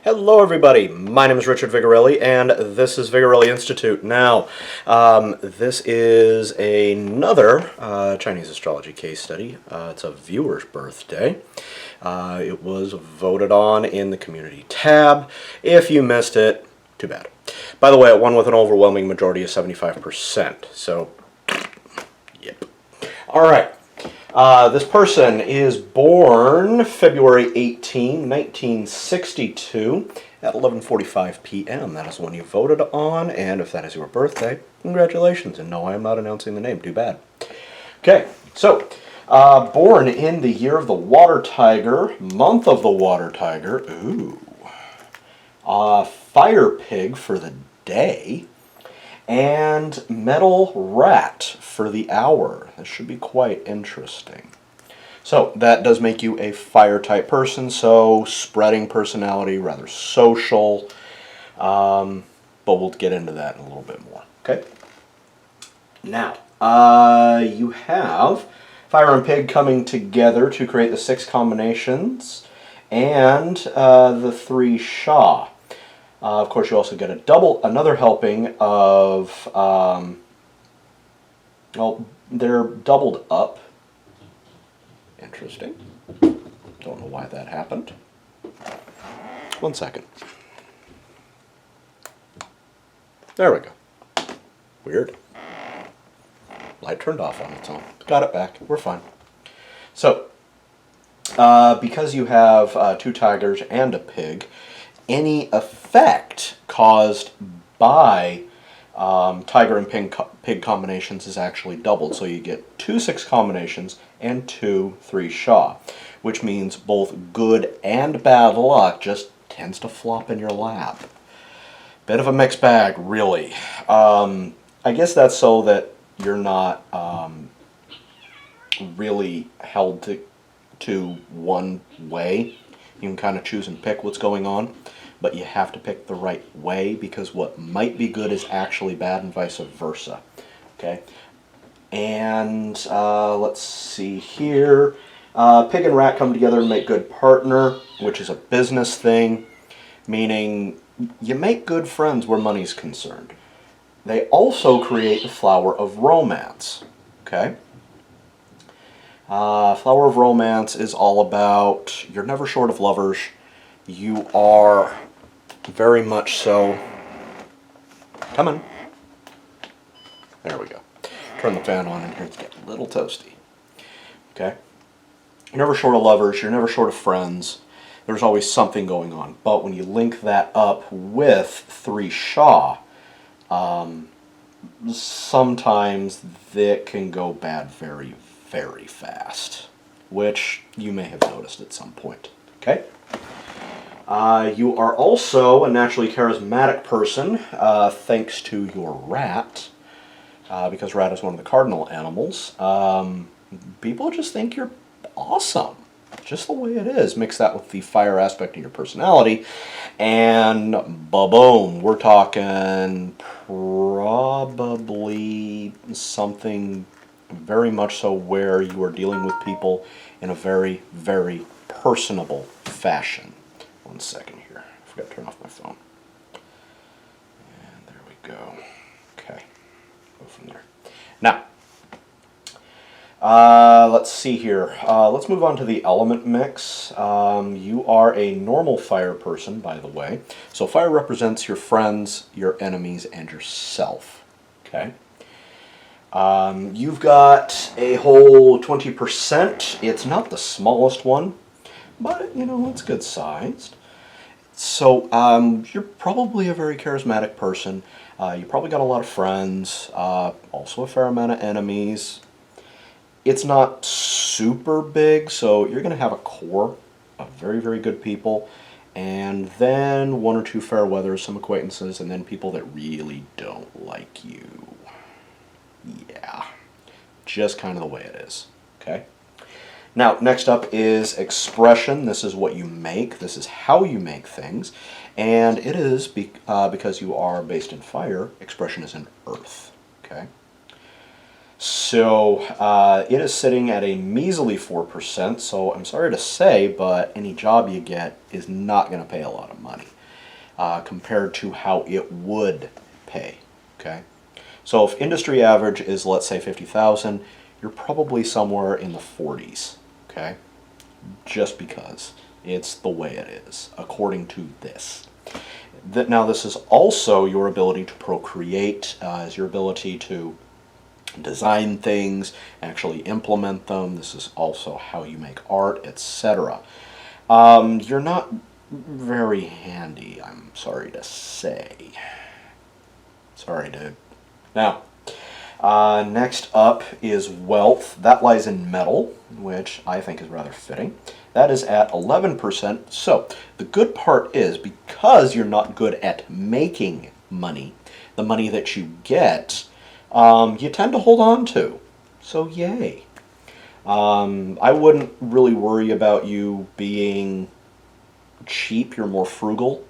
Hello everybody, my name is Richard Vigorelli and this is Vigorelli Institute. Now, this is another Chinese astrology case study. It's a viewer's birthday. It was voted on in the community tab. If you missed it, too bad. By the way, it won with an overwhelming majority of 75%, so, yep. Alright. This person is born February 18, 1962 at 11:45 p.m. That is when you voted on, and if that is your birthday, congratulations. And no, I am not announcing the name. Too bad. Okay, so born in the year of the water tiger, month of the water tiger. Ooh. Fire pig for the day. And metal rat for the hour. This should be quite interesting. So that does make you a fire type person, so spreading personality, rather social, but we'll get into that in a little bit more. Okay. Now, you have Firearm Pig coming together to create the 6 combinations and the 3 Sha. Of course, you also get another helping of, well, they're doubled up. Interesting. Don't know why that happened. 1 second. There we go. Weird. Light turned off on its own. Got it back. We're fine. So, because you have 2 tigers and a pig, any effect caused by tiger and pig combinations is actually doubled. So you get 2 6 combinations and 2 3 Sha, which means both good and bad luck just tends to flop in your lap. Bit of a mixed bag, really. I guess that's so that you're not really held to one way. You can kind of choose and pick what's going on, but you have to pick the right way because what might be good is actually bad and vice versa. Okay, and let's see here. Pig and rat come together and make good partner, which is a business thing, meaning you make good friends where money's concerned. They also create the flower of romance. Okay. Flower of Romance is all about you're never short of lovers. You are very much so. Come on. There we go. Turn the fan on in here. It's getting a little toasty. Okay? You're never short of lovers. You're never short of friends. There's always something going on. But when you link that up with 3 Sha, sometimes that can go bad very fast, which you may have noticed at some point. Okay? You are also a naturally charismatic person, thanks to your rat, because rat is one of the cardinal animals. People just think you're awesome, just the way it is. Mix that with the fire aspect of your personality, and ba-boom, we're talking probably something very much so where you are dealing with people in a very personable fashion. 1 second here. I forgot to turn off my phone. And there we go. Okay. Go from there. Now, let's see here. Let's move on to the element mix. You are a normal fire person, by the way. So fire represents your friends, your enemies, and yourself. Okay? You've got a whole 20%. It's not the smallest one, but, you know, it's good sized. So, you're probably a very charismatic person. You probably got a lot of friends, also a fair amount of enemies. It's not super big, so you're going to have a core of very good people, and then 1 or 2 fair weathers, some acquaintances, and then people that really don't like you. Yeah, just kind of the way it is, okay? Now, next up is expression. This is what you make. This is how you make things. And it is, because you are based in fire, expression is in earth, okay? So, it is sitting at a measly 4%, so I'm sorry to say, but any job you get is not going to pay a lot of money. compared to how it would pay. Okay, so if industry average is, let's say, 50,000, you're probably somewhere in the 40s. Okay, just because it's the way it is, according to this. Now, this is also your ability to procreate, is your ability to design things, actually implement them. This is also how you make art, etc. You're not very handy, I'm sorry to say. Sorry, dude. Now, next up is wealth. That lies in metal, which I think is rather fitting. That is at 11%. So, the good part is, because you're not good at making money, the money that you get, you tend to hold on to. So, yay. I wouldn't really worry about you being cheap. You're more frugal.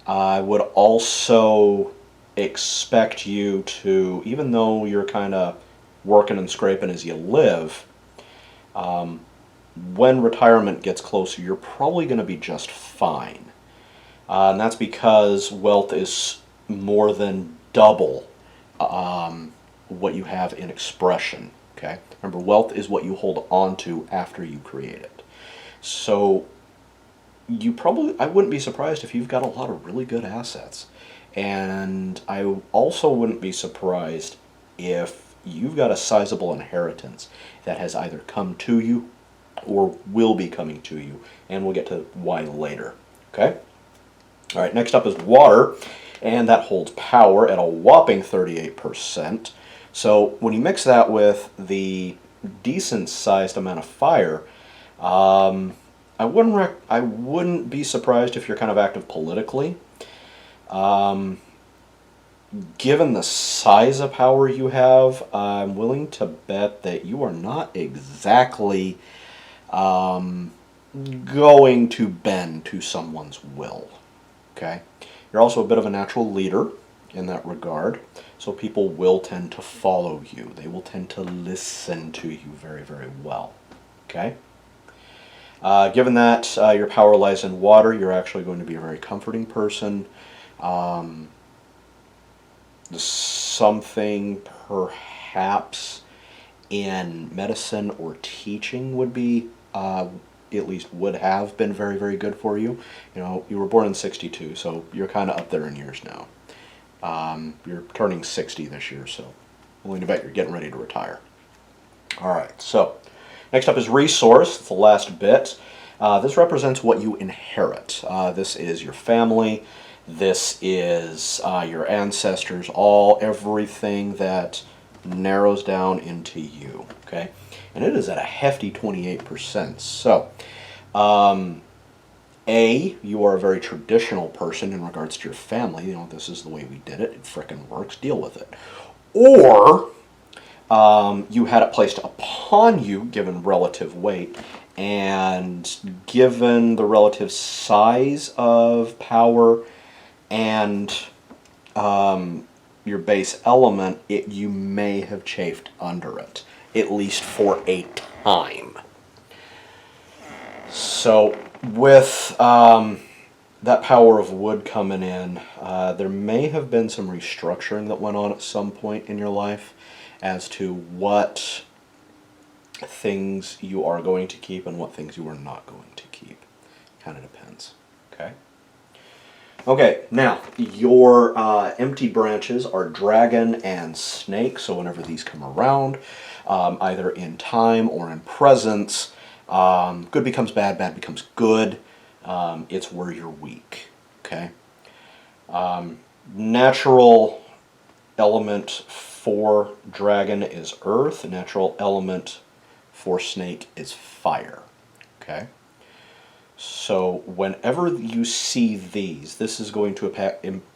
I would also expect you to, even though you're kind of working and scraping as you live, when retirement gets closer, you're probably going to be just fine. And that's because wealth is more than double what you have in expression. Okay? Remember, wealth is what you hold on to after you create it. So I wouldn't be surprised if you've got a lot of really good assets. And I also wouldn't be surprised if you've got a sizable inheritance that has either come to you or will be coming to you. And we'll get to why later. Okay? All right, next up is water. And that holds power at a whopping 38%. So when you mix that with the decent-sized amount of fire, I wouldn't be surprised if you're kind of active politically. Given the size of power you have, I'm willing to bet that you are not exactly going to bend to someone's will. Okay? You're also a bit of a natural leader in that regard, so people will tend to follow you. They will tend to listen to you very, very well. Okay? Given that your power lies in water, you're actually going to be a very comforting person. Something perhaps in medicine or teaching would be, at least would have been very, very good for you. You know, you were born in 62, so you're kind of up there in years now. You're turning 60 this year, so I'm willing to bet you're getting ready to retire. All right, so next up is resource. It's the last bit. This represents what you inherit. This is your family. This is your ancestors, everything that narrows down into you. Okay, and it is at a hefty 28%. So, you are a very traditional person in regards to your family. You know, this is the way we did it. It frickin' works. Deal with it. Or you had it placed upon you, given relative weight, and given the relative size of power and your base element, you may have chafed under it, at least for a time. So with that power of wood coming in, there may have been some restructuring that went on at some point in your life as to what things you are going to keep and what things you are not going to keep. Kind of depends. Okay? Okay, now, your empty branches are dragon and snake, so whenever these come around, either in time or in presence, good becomes bad, bad becomes good. It's where you're weak. Okay? Natural element for dragon is earth. Natural element for snake is fire. Okay? So whenever you see these, this is going to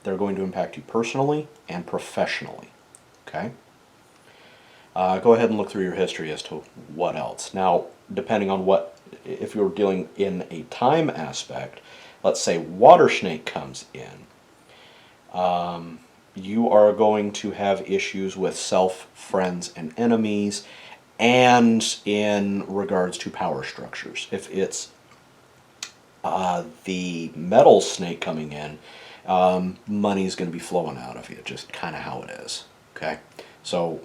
they're going to impact you personally and professionally. Okay? Go ahead and look through your history as to what else. Now, depending on if you're dealing in a time aspect, let's say water snake comes in, you are going to have issues with self, friends, and enemies, and in regards to power structures. If it's the metal snake coming in, money's going to be flowing out of you, just kind of how it is. Okay, so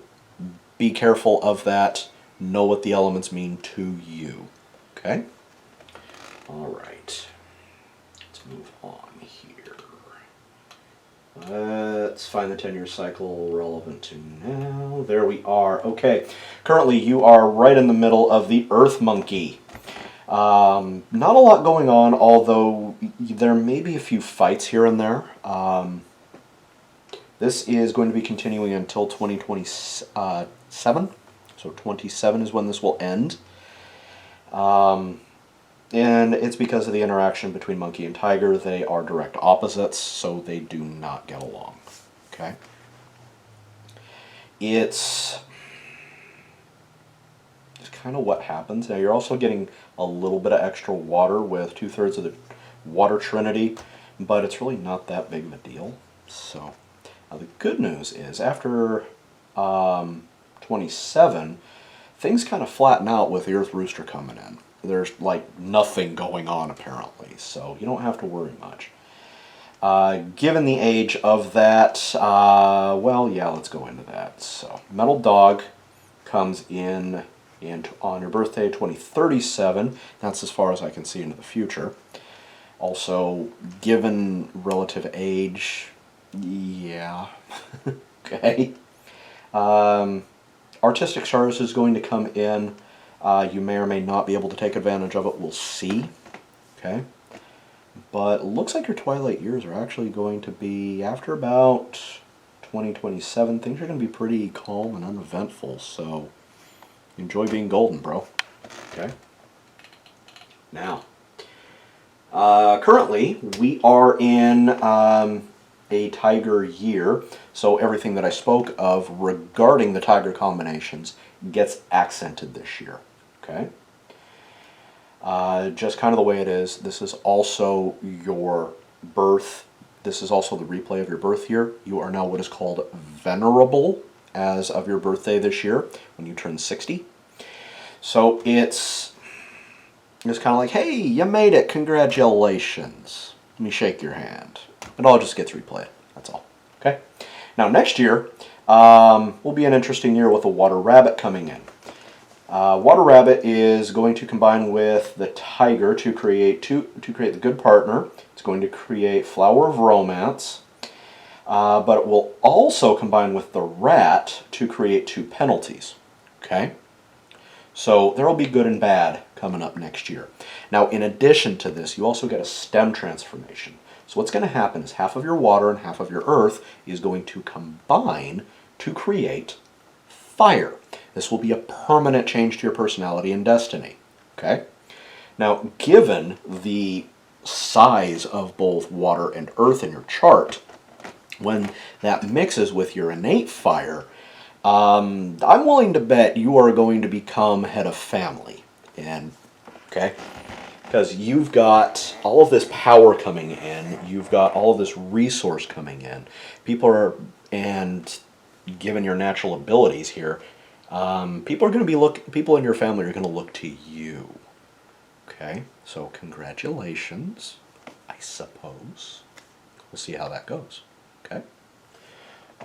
be careful of that. Know what the elements mean to you. Okay? All right. Let's move on here. Let's find the 10-year cycle relevant to now. There we are. Okay. Currently, you are right in the middle of the Earth Monkey. Not a lot going on, although there may be a few fights here and there. This is going to be continuing until 2027. So 27 is when this will end. And it's because of the interaction between monkey and tiger. They are direct opposites, so they do not get along. Okay? It's kind of what happens. Now you're also getting a little bit of extra water with 2/3 of the water trinity, but it's really not that big of a deal. So now the good news is after 27, things kind of flatten out with the Earth Rooster coming in. There's like nothing going on apparently, so you don't have to worry much. Given the age of that, well, yeah, let's go into that. So Metal Dog comes in on your birthday, 2037. That's as far as I can see into the future. Also, given relative age, yeah, okay. Artistic Stars is going to come in. You may or may not be able to take advantage of it. We'll see. Okay. But it looks like your twilight years are actually going to be, after about 2027, things are going to be pretty calm and uneventful. So enjoy being golden, bro. Okay. Now, currently we are in a tiger year, so everything that I spoke of regarding the tiger combinations gets accented this year. Okay. Just kind of the way it is. This is also your birth. This is also the replay of your birth year. You are now what is called venerable as of your birthday this year when you turn 60. So it's kind of like, hey, you made it. Congratulations. Let me shake your hand. It all just gets replayed. That's all. Okay. Now next year will be an interesting year with a water rabbit coming in. Water rabbit is going to combine with the tiger to create the good partner. It's going to create flower of romance, but it will also combine with the rat to create two penalties. Okay, so there will be good and bad coming up next year. Now, in addition to this, you also get a stem transformation. So what's going to happen is half of your water and half of your earth is going to combine to create fire. This will be a permanent change to your personality and destiny. Okay? Now, given the size of both water and earth in your chart, when that mixes with your innate fire, I'm willing to bet you are going to become head of family. And, okay? Because you've got all of this power coming in, you've got all of this resource coming in. And given your natural abilities here, people in your family are going to look to you. Okay, so congratulations, I suppose. We'll see how that goes. Okay.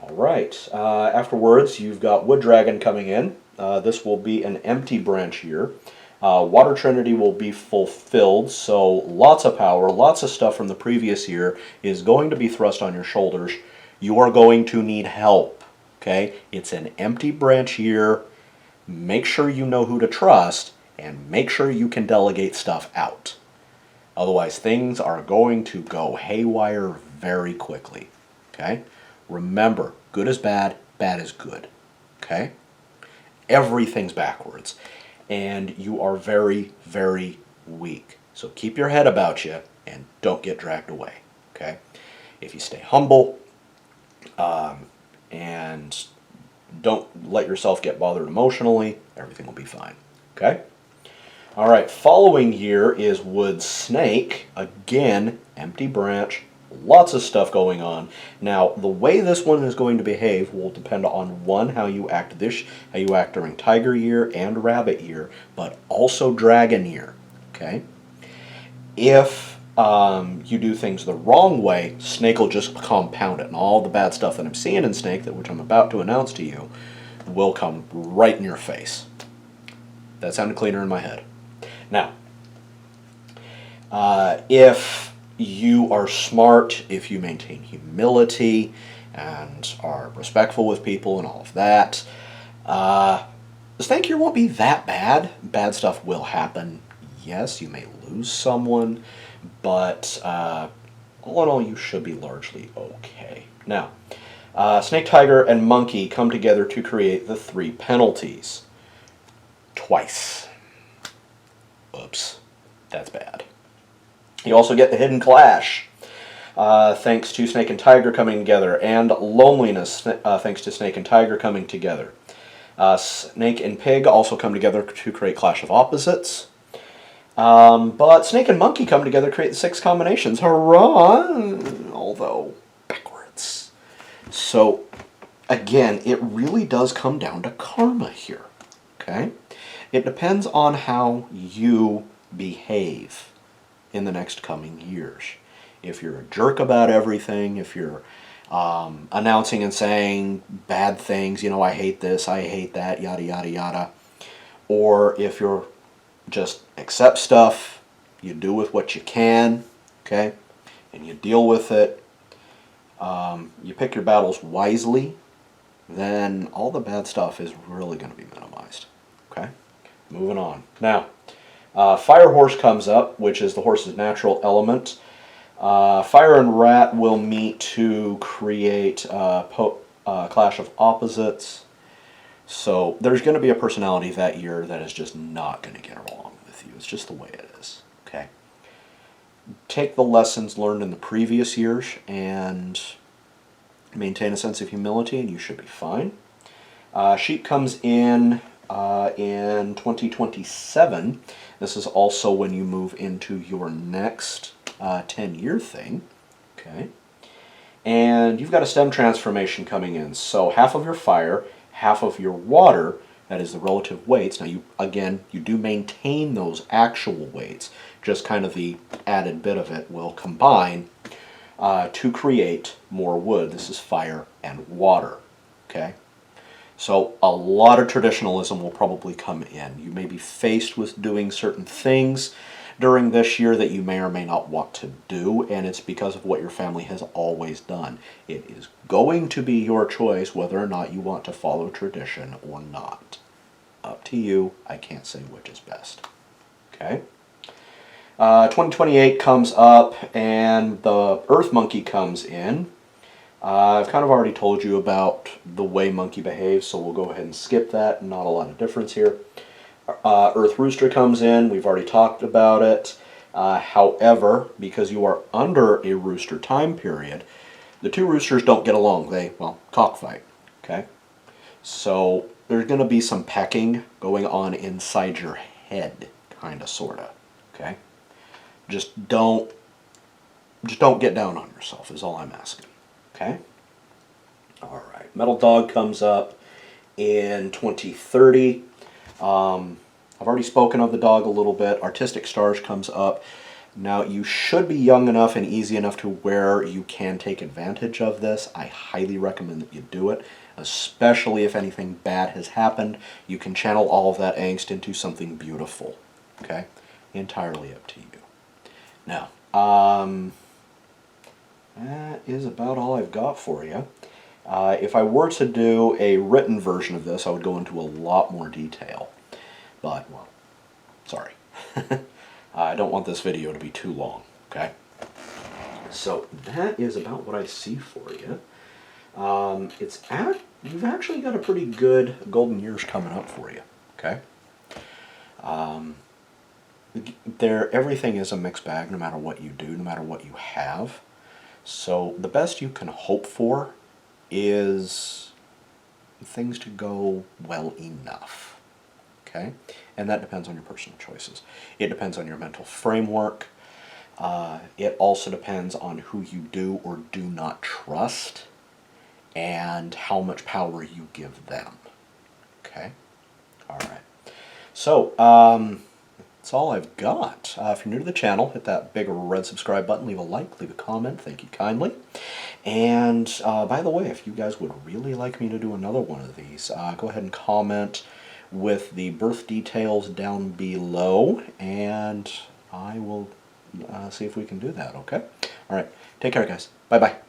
All right. Afterwards, you've got Wood Dragon coming in. This will be an empty branch year. Water Trinity will be fulfilled, so lots of power, lots of stuff from the previous year is going to be thrust on your shoulders. You are going to need help. Okay, it's an empty branch year. Make sure you know who to trust and make sure you can delegate stuff out. Otherwise, things are going to go haywire very quickly. Okay, remember, good is bad, bad is good. Okay, everything's backwards, and you are very, very weak. So keep your head about you and don't get dragged away. Okay, if you stay humble, and don't let yourself get bothered emotionally, everything will be fine. Okay? All right, following year is Wood Snake. Again, empty branch, lots of stuff going on. Now, the way this one is going to behave will depend on, one, how you act during Tiger year and Rabbit year, but also Dragon year. Okay? If you do things the wrong way, snake will just compound it. And all the bad stuff that I'm seeing in snake, which I'm about to announce to you, will come right in your face. That sounded cleaner in my head. Now, if you are smart, if you maintain humility and are respectful with people and all of that, the snake year won't be that bad. Bad stuff will happen. Yes, you may lose someone, but all in all, you should be largely okay. Now, snake, tiger, and monkey come together to create the 3 penalties. Twice. Oops, that's bad. You also get the hidden clash, thanks to snake and tiger coming together, and loneliness, thanks to snake and tiger coming together. Snake and pig also come together to create clash of opposites. But snake and monkey come together to create the 6 combinations. Hurrah! Although backwards. So, again, it really does come down to karma here. Okay? It depends on how you behave in the next coming years. If you're a jerk about everything, if you're announcing and saying bad things, you know, I hate this, I hate that, yada, yada, yada. Or if you're just accept stuff, you do with what you can, okay, and you deal with it, you pick your battles wisely, then all the bad stuff is really going to be minimized, okay? Moving on. Now, Fire Horse comes up, which is the horse's natural element. Fire and Rat will meet to create clash of opposites. So there's going to be a personality that year that is just not going to get along with you. It's just the way it is. Okay. Take the lessons learned in the previous years and maintain a sense of humility, and you should be fine. Sheep comes in 2027. This is also when you move into your next 10-year thing. Okay. And you've got a stem transformation coming in. So half of your fire, half of your water, that is the relative weights. Now, you do maintain those actual weights, just kind of the added bit of it will combine to create more wood. This is fire and water, okay? So a lot of traditionalism will probably come in. You may be faced with doing certain things during this year that you may or may not want to do, and it's because of what your family has always done. It is going to be your choice whether or not you want to follow tradition or not. Up to you. I can't say which is best. Okay? 2028 comes up, and the Earth Monkey comes in. I've kind of already told you about the way Monkey behaves, so we'll go ahead and skip that. Not a lot of difference here. Earth Rooster comes in. We've already talked about it. However, because you are under a rooster time period, the 2 roosters don't get along. They, well, cockfight. Okay? So there's going to be some pecking going on inside your head, kind of, sort of. Okay? Just don't get down on yourself is all I'm asking. Okay? All right. Metal Dog comes up in 2030. I've already spoken of the dog a little bit. Artistic Stars comes up. Now, you should be young enough and easy enough to where you can take advantage of this. I highly recommend that you do it, especially if anything bad has happened. You can channel all of that angst into something beautiful. Okay? Entirely up to you. Now, that is about all I've got for you. If I were to do a written version of this, I would go into a lot more detail. But, well, sorry. I don't want this video to be too long, okay? So, that is about what I see for you. You've actually got a pretty good golden years coming up for you, okay? Everything is a mixed bag, no matter what you do, no matter what you have. So the best you can hope for is things to go well enough, okay? And that depends on your personal choices. It depends on your mental framework. It also depends on who you do or do not trust and how much power you give them, okay? All right. So, that's all I've got. If you're new to the channel, hit that big red subscribe button, leave a like, leave a comment, thank you kindly. And by the way, if you guys would really like me to do another one of these, go ahead and comment with the birth details down below, and I will see if we can do that, okay? All right, take care, guys. Bye-bye.